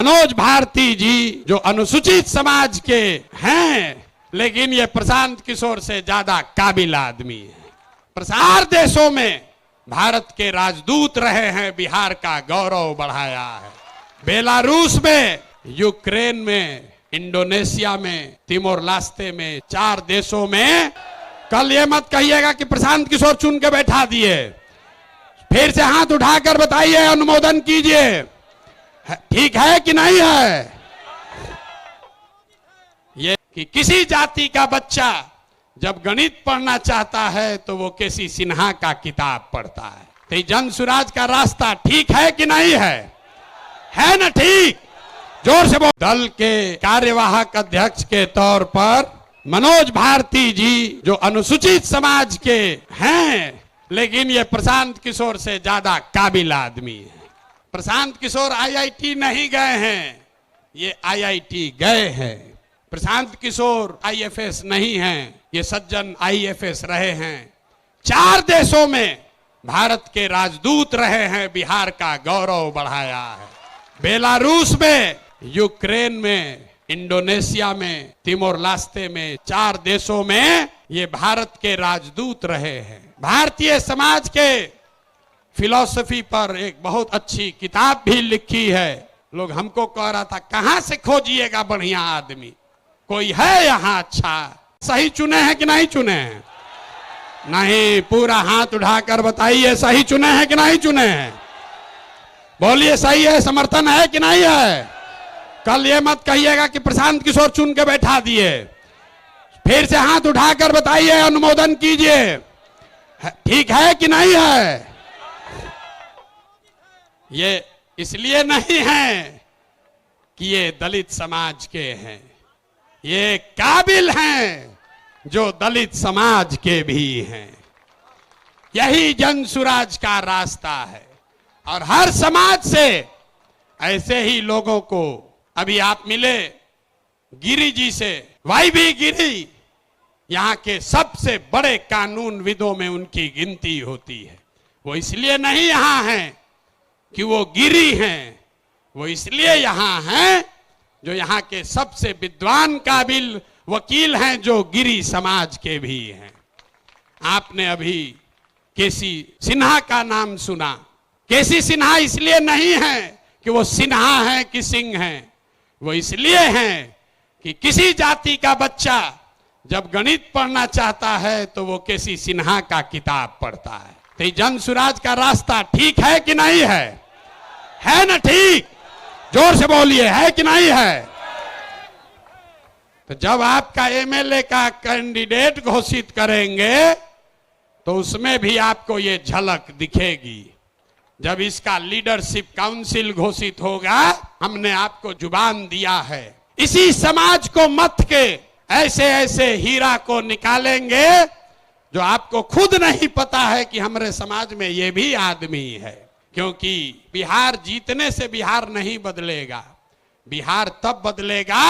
मनोज भारती जी जो अनुसूचित समाज के हैं, लेकिन ये प्रशांत किशोर से ज्यादा काबिल आदमी है। प्रसार देशों में भारत के राजदूत रहे हैं, बिहार का गौरव बढ़ाया है। बेलारूस में, यूक्रेन में, इंडोनेशिया में, तिमोर लास्ते में, 4 देशों में। कल ये मत कहिएगा कि प्रशांत किशोर चुन के बैठा दिए। फिर से हाथ उठाकर बताइए, अनुमोदन कीजिए, ठीक है कि नहीं है? ये कि किसी जाति का बच्चा जब गणित पढ़ना चाहता है तो वो केसी सिन्हा का किताब पढ़ता है। तो जन सुराज का रास्ता ठीक है कि नहीं है? है ना ठीक? जोर से बोल। दल के कार्यवाहक अध्यक्ष के तौर पर मनोज भारती जी जो अनुसूचित समाज के हैं, लेकिन ये प्रशांत किशोर से ज्यादा काबिल आदमी है। प्रशांत किशोर आईआईटी नहीं गए हैं, ये आईआईटी गए हैं। प्रशांत किशोर आईएफएस नहीं हैं, ये सज्जन आईएफएस रहे हैं। 4 देशों में भारत के राजदूत रहे हैं, बिहार का गौरव बढ़ाया है। बेलारूस में, यूक्रेन में, इंडोनेशिया में, तिमोर लास्ते में, 4 देशों में ये भारत के राजदूत रहे हैं। भारतीय समाज के फिलॉसफी पर एक बहुत अच्छी किताब भी लिखी है। लोग हमको कह रहा था कहां से खोजिएगा बढ़िया आदमी, कोई है यहाँ अच्छा? सही चुने हैं कि नहीं चुने हैं? नहीं, पूरा हाथ उठाकर बताइए, सही चुने हैं कि नहीं चुने हैं? बोलिए, सही है, समर्थन है कि नहीं है? कल ये मत कहिएगा कि प्रशांत किशोर चुन के बैठा दिए। फिर से हाथ उठाकर बताइए, अनुमोदन कीजिए, ठीक है कि नहीं है? ये इसलिए नहीं है कि ये दलित समाज के हैं, ये काबिल हैं जो दलित समाज के भी हैं। यही जन सुराज का रास्ता है। और हर समाज से ऐसे ही लोगों को, अभी आप मिले गिरी जी से, वाईबी गिरी यहाँ के सबसे बड़े कानूनविदों में उनकी गिनती होती है। वो इसलिए नहीं यहाँ हैं कि वो गिरी हैं, वो इसलिए यहाँ हैं जो यहाँ के सबसे विद्वान काबिल वकील हैं, जो गिरी समाज के भी हैं। आपने अभी केसी सिन्हा का नाम सुना। केसी सिन्हा इसलिए नहीं है कि वो सिन्हा हैं कि सिंह हैं, वो इसलिए हैं कि किसी जाति का बच्चा जब गणित पढ़ना चाहता है तो वो केसी सिन्हा का किताब पढ़ता है। तो जन सुराज का रास्ता ठीक है कि नहीं है? है ना ठीक? जोर से बोलिए, है कि नहीं है? तो जब आपका एमएलए का कैंडिडेट घोषित करेंगे तो उसमें भी आपको ये झलक दिखेगी। जब इसका लीडरशिप काउंसिल घोषित होगा, हमने आपको जुबान दिया है, इसी समाज को मत के ऐसे ऐसे हीरा को निकालेंगे जो आपको खुद नहीं पता है कि हमारे समाज में ये भी आदमी है। क्योंकि बिहार जीतने से बिहार नहीं बदलेगा। बिहार तब बदलेगा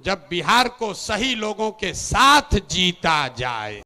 जब बिहार को सही लोगों के साथ जीता जाए।